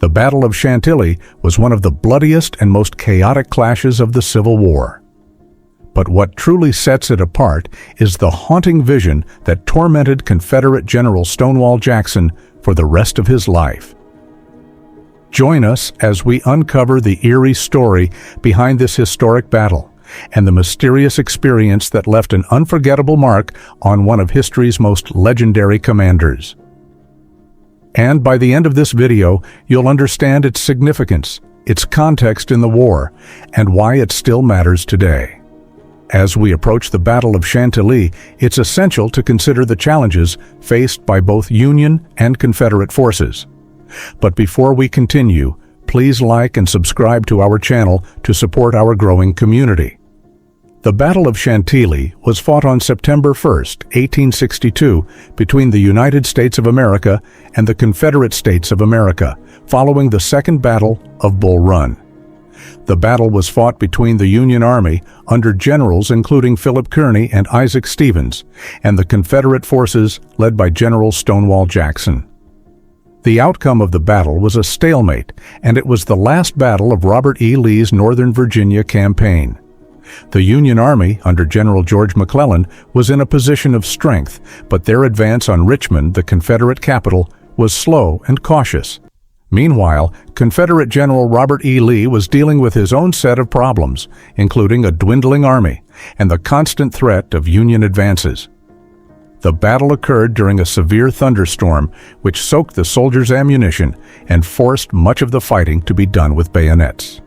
The Battle of Chantilly was one of the bloodiest and most chaotic clashes of the Civil War. But what truly sets it apart is the haunting vision that tormented Confederate General Stonewall Jackson for the rest of his life. Join us as we uncover the eerie story behind this historic battle and the mysterious experience that left an unforgettable mark on one of history's most legendary commanders. And by the end of this video, you'll understand its significance, its context in the war, and why it still matters today. As we approach the Battle of Chantilly, it's essential to consider the challenges faced by both Union and Confederate forces. But before we continue, please like and subscribe to our channel to support our growing community. The Battle of Chantilly was fought on September 1, 1862, between the United States of America and the Confederate States of America, following the Second Battle of Bull Run. The battle was fought between the Union Army, under generals including Philip Kearny and Isaac Stevens, and the Confederate forces led by General Stonewall Jackson. The outcome of the battle was a stalemate, and it was the last battle of Robert E. Lee's Northern Virginia campaign. The Union Army, under General George McClellan, was in a position of strength, but their advance on Richmond, the Confederate capital, was slow and cautious. Meanwhile, Confederate General Robert E. Lee was dealing with his own set of problems, including a dwindling army and the constant threat of Union advances. The battle occurred during a severe thunderstorm, which soaked the soldiers' ammunition and forced much of the fighting to be done with bayonets.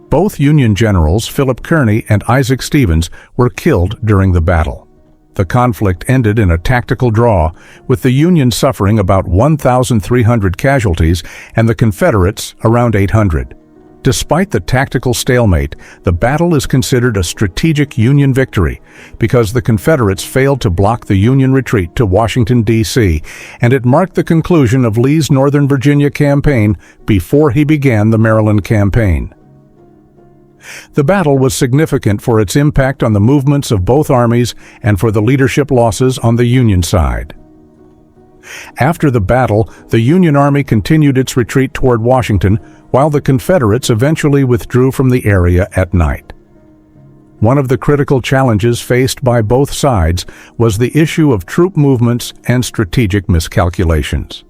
Both Union generals, Philip Kearny and Isaac Stevens, were killed during the battle. The conflict ended in a tactical draw, with the Union suffering about 1,300 casualties and the Confederates around 800. Despite the tactical stalemate, the battle is considered a strategic Union victory because the Confederates failed to block the Union retreat to Washington, D.C., and it marked the conclusion of Lee's Northern Virginia campaign before he began the Maryland campaign. The battle was significant for its impact on the movements of both armies and for the leadership losses on the Union side. After the battle, the Union Army continued its retreat toward Washington, while the Confederates eventually withdrew from the area at night. One of the critical challenges faced by both sides was the issue of troop movements and strategic miscalculations.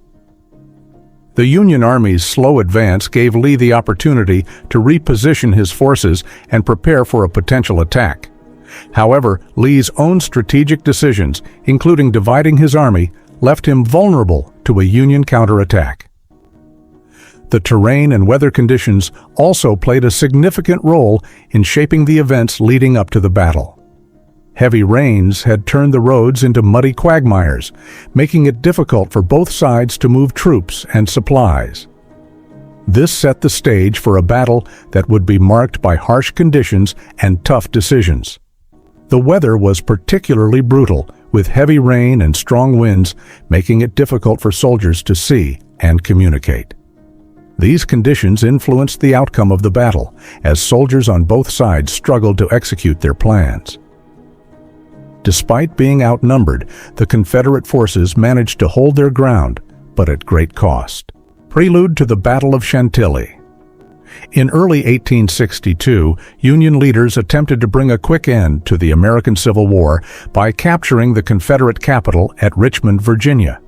The Union Army's slow advance gave Lee the opportunity to reposition his forces and prepare for a potential attack. However, Lee's own strategic decisions, including dividing his army, left him vulnerable to a Union counterattack. The terrain and weather conditions also played a significant role in shaping the events leading up to the battle. Heavy rains had turned the roads into muddy quagmires, making it difficult for both sides to move troops and supplies. This set the stage for a battle that would be marked by harsh conditions and tough decisions. The weather was particularly brutal, with heavy rain and strong winds making it difficult for soldiers to see and communicate. These conditions influenced the outcome of the battle, as soldiers on both sides struggled to execute their plans. Despite being outnumbered, the Confederate forces managed to hold their ground, but at great cost. Prelude to the Battle of Chantilly. In early 1862, Union leaders attempted to bring a quick end to the American Civil War by capturing the Confederate capital at Richmond, Virginia.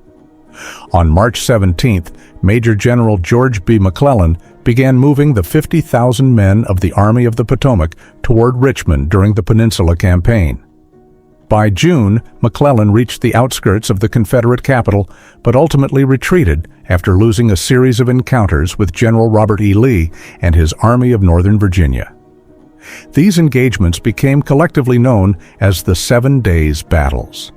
On March 17th, Major General George B. McClellan began moving the 50,000 men of the Army of the Potomac toward Richmond during the Peninsula Campaign. By June, McClellan reached the outskirts of the Confederate capital, but ultimately retreated after losing a series of encounters with General Robert E. Lee and his Army of Northern Virginia. These engagements became collectively known as the 7 Days Battles.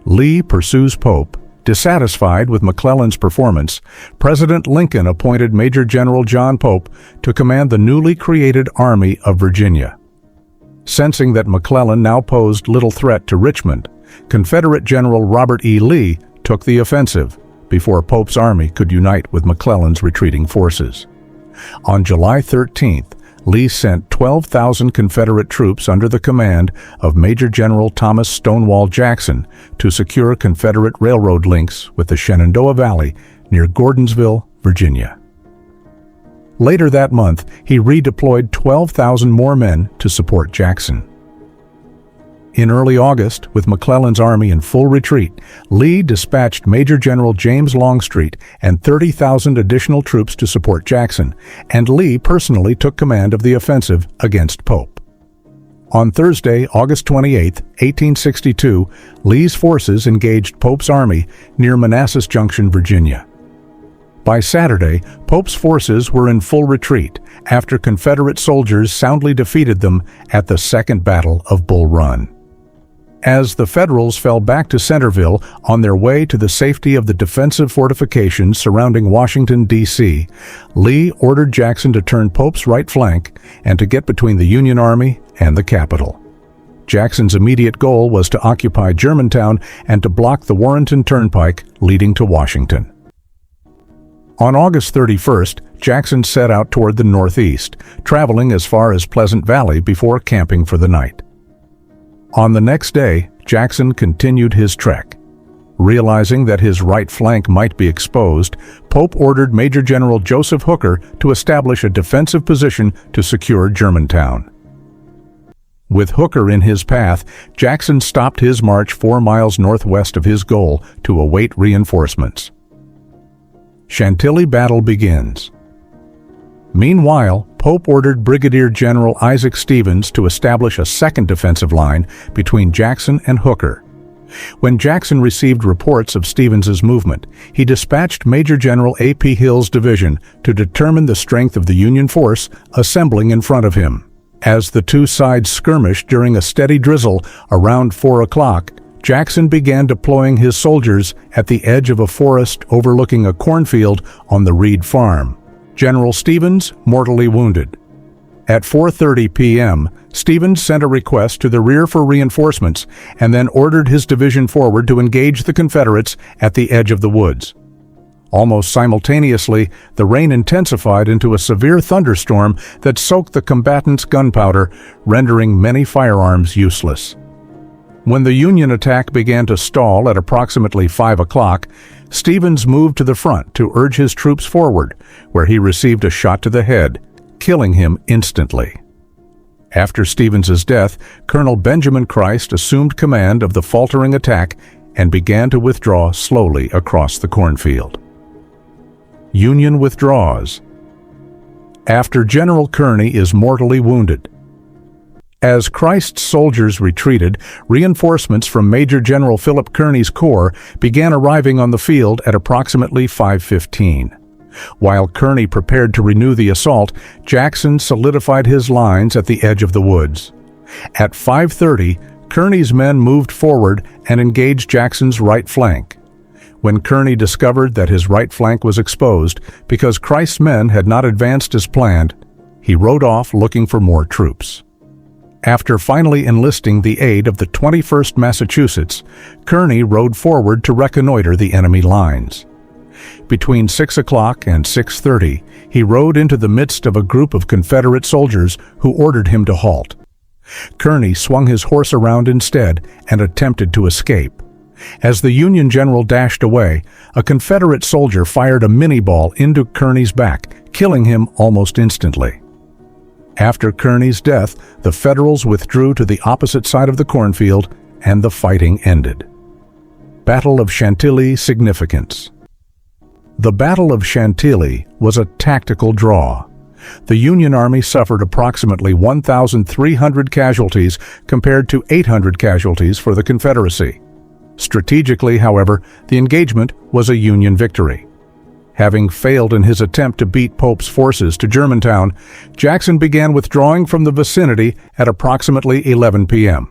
Lee pursues Pope. Dissatisfied with McClellan's performance, President Lincoln appointed Major General John Pope to command the newly created Army of Virginia. Sensing that McClellan now posed little threat to Richmond, Confederate General Robert E. Lee took the offensive before Pope's army could unite with McClellan's retreating forces. On July 13th, Lee sent 12,000 Confederate troops under the command of Major General Thomas Stonewall Jackson to secure Confederate railroad links with the Shenandoah Valley near Gordonsville, Virginia. Later that month, he redeployed 12,000 more men to support Jackson. In early August, with McClellan's army in full retreat, Lee dispatched Major General James Longstreet and 30,000 additional troops to support Jackson, and Lee personally took command of the offensive against Pope. On Thursday, August 28, 1862, Lee's forces engaged Pope's army near Manassas Junction, Virginia. By Saturday, Pope's forces were in full retreat after Confederate soldiers soundly defeated them at the Second Battle of Bull Run. As the Federals fell back to Centerville on their way to the safety of the defensive fortifications surrounding Washington, D.C., Lee ordered Jackson to turn Pope's right flank and to get between the Union Army and the capital. Jackson's immediate goal was to occupy Germantown and to block the Warrenton Turnpike leading to Washington. On August 31st, Jackson set out toward the northeast, traveling as far as Pleasant Valley before camping for the night. On the next day, Jackson continued his trek. Realizing that his right flank might be exposed, Pope ordered Major General Joseph Hooker to establish a defensive position to secure Germantown. With Hooker in his path, Jackson stopped his march 4 miles northwest of his goal to await reinforcements. Chantilly battle begins. Meanwhile, Pope ordered Brigadier General Isaac Stevens to establish a second defensive line between Jackson and Hooker. When Jackson received reports of Stevens's movement, he dispatched Major General A.P. Hill's division to determine the strength of the Union force assembling in front of him. As the two sides skirmished during a steady drizzle around 4 o'clock, Jackson began deploying his soldiers at the edge of a forest overlooking a cornfield on the Reed Farm. General Stevens mortally wounded. At 4:30 p.m., Stevens sent a request to the rear for reinforcements and then ordered his division forward to engage the Confederates at the edge of the woods. Almost simultaneously, the rain intensified into a severe thunderstorm that soaked the combatants' gunpowder, rendering many firearms useless. When the Union attack began to stall at approximately 5 o'clock, Stevens moved to the front to urge his troops forward, where he received a shot to the head, killing him instantly. After Stevens's death, Colonel Benjamin Christ assumed command of the faltering attack and began to withdraw slowly across the cornfield. Union withdraws. After General Kearny is mortally wounded. As Christ's soldiers retreated, reinforcements from Major General Philip Kearny's corps began arriving on the field at approximately 5:15. While Kearny prepared to renew the assault, Jackson solidified his lines at the edge of the woods. At 5:30, Kearny's men moved forward and engaged Jackson's right flank. When Kearny discovered that his right flank was exposed because Christ's men had not advanced as planned, he rode off looking for more troops. After finally enlisting the aid of the 21st Massachusetts, Kearny rode forward to reconnoiter the enemy lines. Between 6 o'clock and 6:30, he rode into the midst of a group of Confederate soldiers who ordered him to halt. Kearny swung his horse around instead and attempted to escape. As the Union general dashed away, a Confederate soldier fired a minie-ball into Kearny's back, killing him almost instantly. After Kearny's death, the Federals withdrew to the opposite side of the cornfield, and the fighting ended. Battle of Chantilly significance. The Battle of Chantilly was a tactical draw. The Union Army suffered approximately 1,300 casualties compared to 800 casualties for the Confederacy. Strategically, however, the engagement was a Union victory. Having failed in his attempt to beat Pope's forces to Germantown, Jackson began withdrawing from the vicinity at approximately 11 p.m.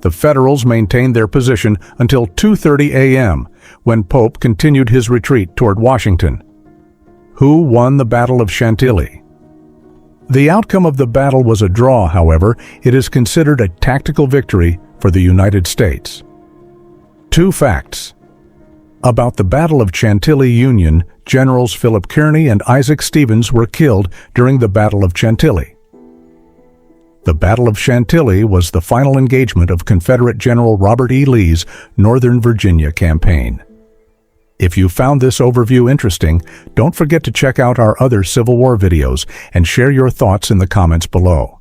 The Federals maintained their position until 2:30 a.m., when Pope continued his retreat toward Washington. Who won the Battle of Chantilly? The outcome of the battle was a draw, however. It is considered a tactical victory for the United States. 2 facts. About the Battle of Chantilly Union, Generals Philip Kearny and Isaac Stevens were killed during the Battle of Chantilly. The Battle of Chantilly was the final engagement of Confederate General Robert E. Lee's Northern Virginia campaign. If you found this overview interesting, don't forget to check out our other Civil War videos and share your thoughts in the comments below.